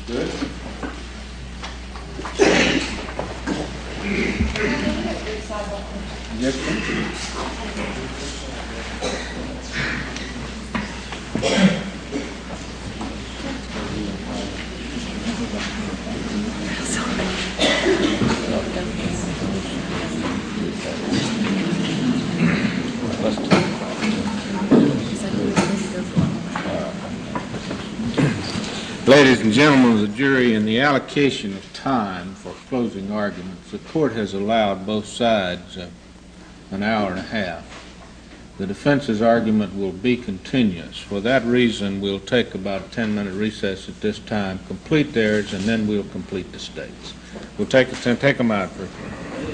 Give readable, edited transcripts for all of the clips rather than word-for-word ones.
Good. Yes, Ladies and gentlemen of the jury, in the allocation of time for closing arguments, the court has allowed both sides an hour and a half. The defense's argument will be continuous. For that reason, we'll take about a 10-minute recess at this time, complete theirs, and then we'll complete the state's. We'll take them out for.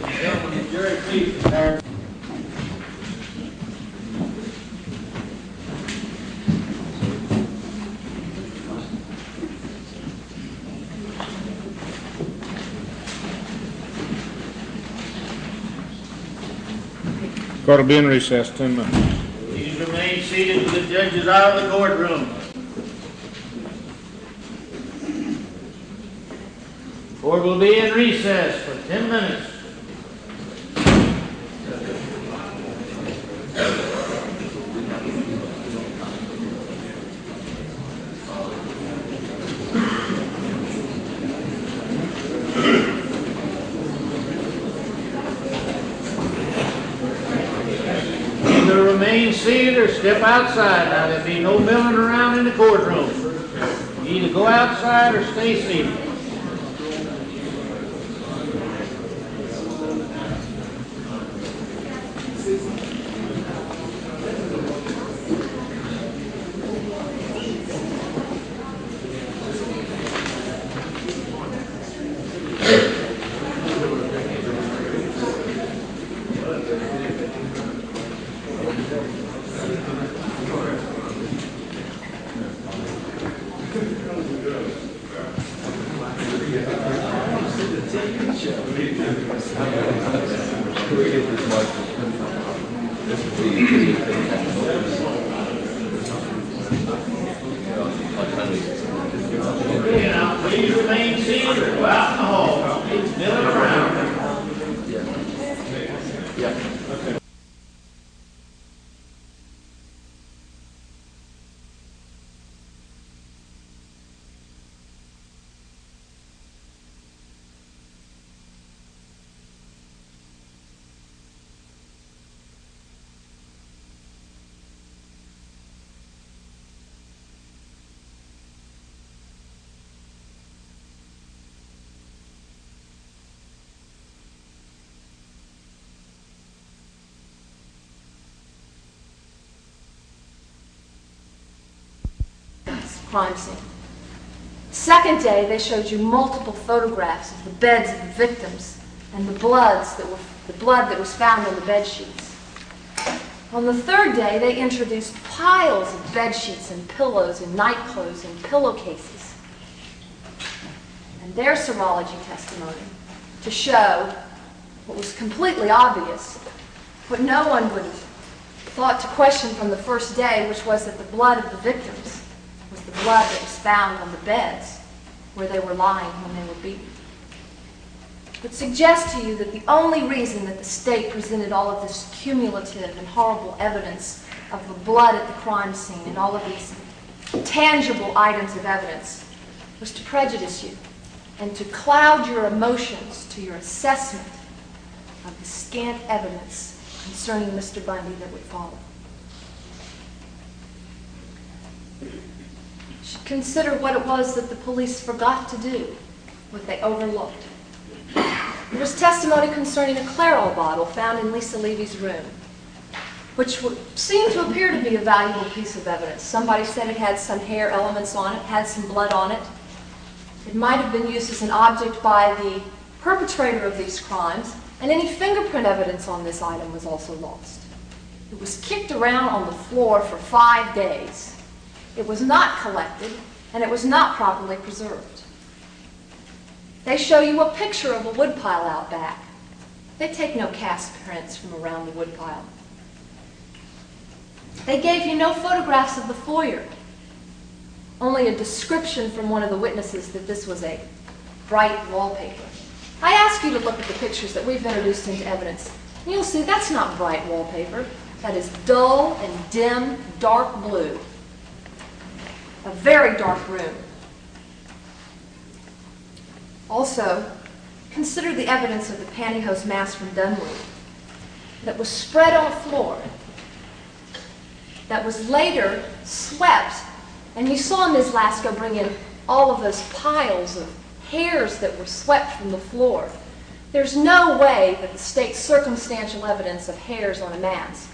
Gentlemen of the jury, please prepare. Court will be in recess 10 minutes. Please remain seated till the judge is out of the courtroom. Court will be in recess for 10 minutes. Remain seated or step outside. Now, there'll be no milling around in the courtroom. You either go outside or stay seated. Please remain seated or go out in the hall. It's milling around. Crime scene. Second day, they showed you multiple photographs of the beds of the victims and the blood that was found on the bed sheets. On the third day, they introduced piles of bed sheets and pillows and nightclothes and pillowcases. And their serology testimony to show what was completely obvious, what no one would have thought to question from the first day, which was that the blood of the victims was the blood that was found on the beds where they were lying when they were beaten. Would suggest to you that the only reason that the state presented all of this cumulative and horrible evidence of the blood at the crime scene and all of these tangible items of evidence was to prejudice you and to cloud your emotions to your assessment of the scant evidence concerning Mr. Bundy that would follow. Consider what it was that the police forgot to do, what they overlooked. There was testimony concerning a Clairol bottle found in Lisa Levy's room, which seemed to appear to be a valuable piece of evidence. Somebody said it had some hair elements on it, had some blood on it. It might have been used as an object by the perpetrator of these crimes, and any fingerprint evidence on this item was also lost. It was kicked around on the floor for 5 days. It was not collected, and it was not properly preserved. They show you a picture of a woodpile out back. They take no cast prints from around the woodpile. They gave you no photographs of the foyer. only a description from one of the witnesses that this was a bright wallpaper. I ask you to look at the pictures that we've introduced into evidence, and you'll see that's not bright wallpaper. That is dull and dim, dark blue. A very dark room. Also, consider the evidence of the pantyhose mass from Dunwoody that was spread on a floor, that was later swept, and you saw Ms. Lasko bring in all of those piles of hairs that were swept from the floor. There's no way that the state's circumstantial evidence of hairs on a mask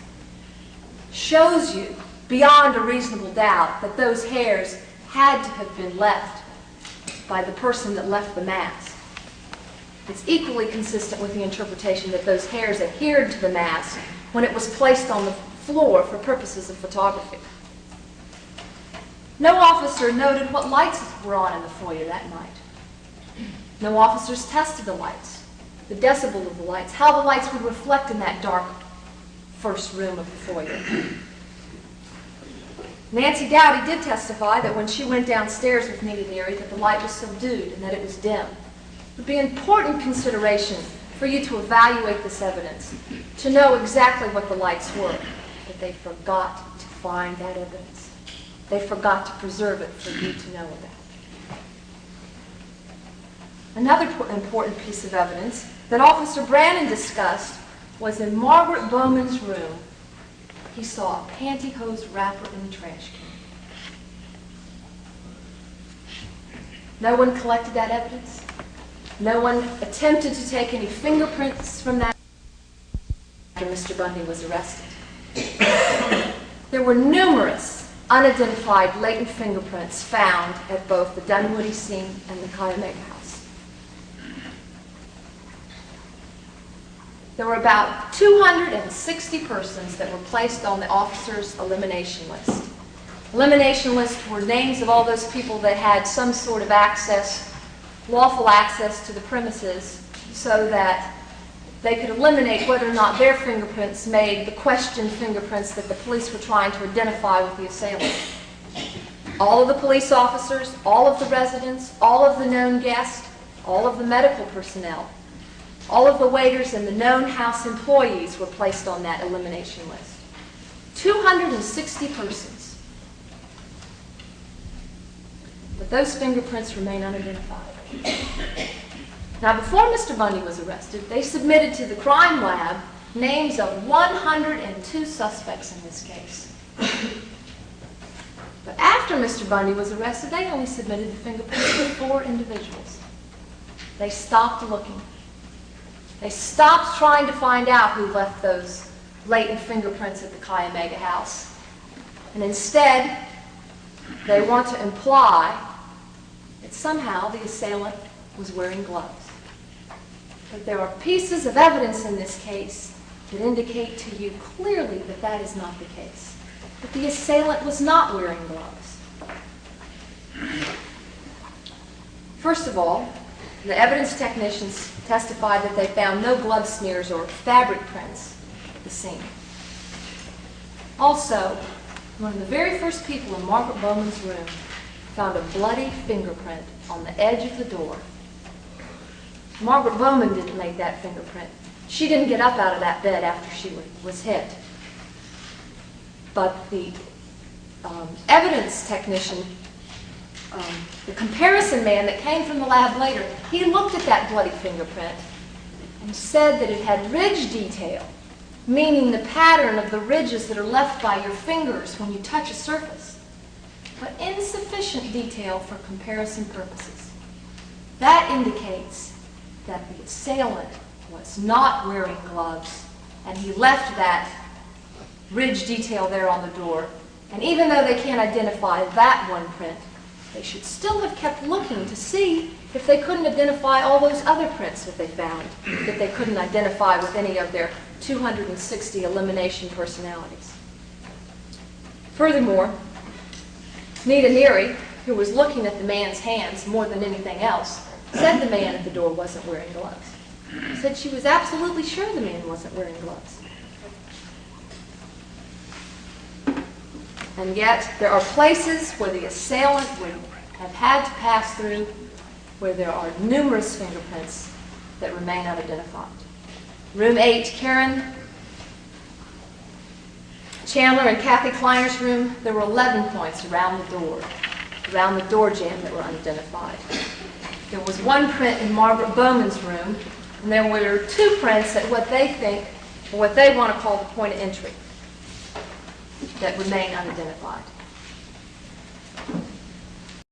shows you beyond a reasonable doubt that those hairs had to have been left by the person that left the mask. It's equally consistent with the interpretation that those hairs adhered to the mask when it was placed on the floor for purposes of photography. No officer noted what lights were on in the foyer that night. No officers tested the lights, the decibel of the lights, how the lights would reflect in that dark first room of the foyer. Nancy Dowdy did testify that when she went downstairs with Nita Neary that the light was subdued and that it was dim. It would be an important consideration for you to evaluate this evidence, to know exactly what the lights were, but they forgot to find that evidence. They forgot to preserve it for you to know about. Another important piece of evidence that Officer Brannon discussed was in Margaret Bowman's room. He saw a pantyhose wrapper in the trash can. No one collected that evidence. No one attempted to take any fingerprints from that after Mr. Bundy was arrested. There were numerous unidentified latent fingerprints found at both the Dunwoody scene and the Kayamega house. There were about 260 persons that were placed on the officers' elimination list. Elimination lists were names of all those people that had some sort of access, lawful access to the premises, so that they could eliminate whether or not their fingerprints made the questioned fingerprints that the police were trying to identify with the assailant. All of the police officers, all of the residents, all of the known guests, all of the medical personnel, all of the waiters and the known house employees were placed on that elimination list. 260 persons. But those fingerprints remain unidentified. Now, before Mr. Bundy was arrested, they submitted to the crime lab names of 102 suspects in this case. But after Mr. Bundy was arrested, they only submitted the fingerprints of 4 individuals. They stopped looking. They stopped trying to find out who left those latent fingerprints at the Kayamega house. And instead, they want to imply that somehow the assailant was wearing gloves. But there are pieces of evidence in this case that indicate to you clearly that that is not the case. That the assailant was not wearing gloves. First of all, the evidence technicians testified that they found no glove smears or fabric prints at the scene. Also, one of the very first people in Margaret Bowman's room found a bloody fingerprint on the edge of the door. Margaret Bowman didn't make that fingerprint. She didn't get up out of that bed after she was hit. But the evidence technician, the comparison man that came from the lab later, he looked at that bloody fingerprint and said that it had ridge detail, meaning the pattern of the ridges that are left by your fingers when you touch a surface, but insufficient detail for comparison purposes. That indicates that the assailant was not wearing gloves, and he left that ridge detail there on the door. And even though they can't identify that one print, they should still have kept looking to see if they couldn't identify all those other prints that they found that they couldn't identify with any of their 260 elimination personalities. Furthermore, Nita Neary, who was looking at the man's hands more than anything else, said the man at the door wasn't wearing gloves. Said she was absolutely sure the man wasn't wearing gloves. And yet, there are places where the assailant would have had to pass through where there are numerous fingerprints that remain unidentified. Room 8, Karen Chandler and Kathy Kleiner's room, there were 11 points around the door jamb that were unidentified. There was one print in Margaret Bowman's room, and there were 2 prints at what they think, or what they want to call the point of entry, that remain unidentified.